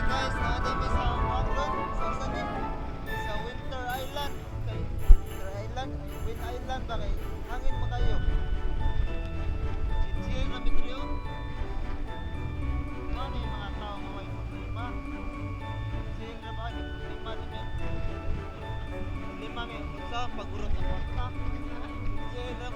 guys, naanami sa Wangon, sa Sanin, sa Winter Island. Kay Winter Island, ay Wind Island ba kay hangin mo kayo. Chill na Mitrio. Ano yung mga tao mo may problema? Chill na ba? Problema din yan. Problema may sa pagurot ng kwarta. Chill na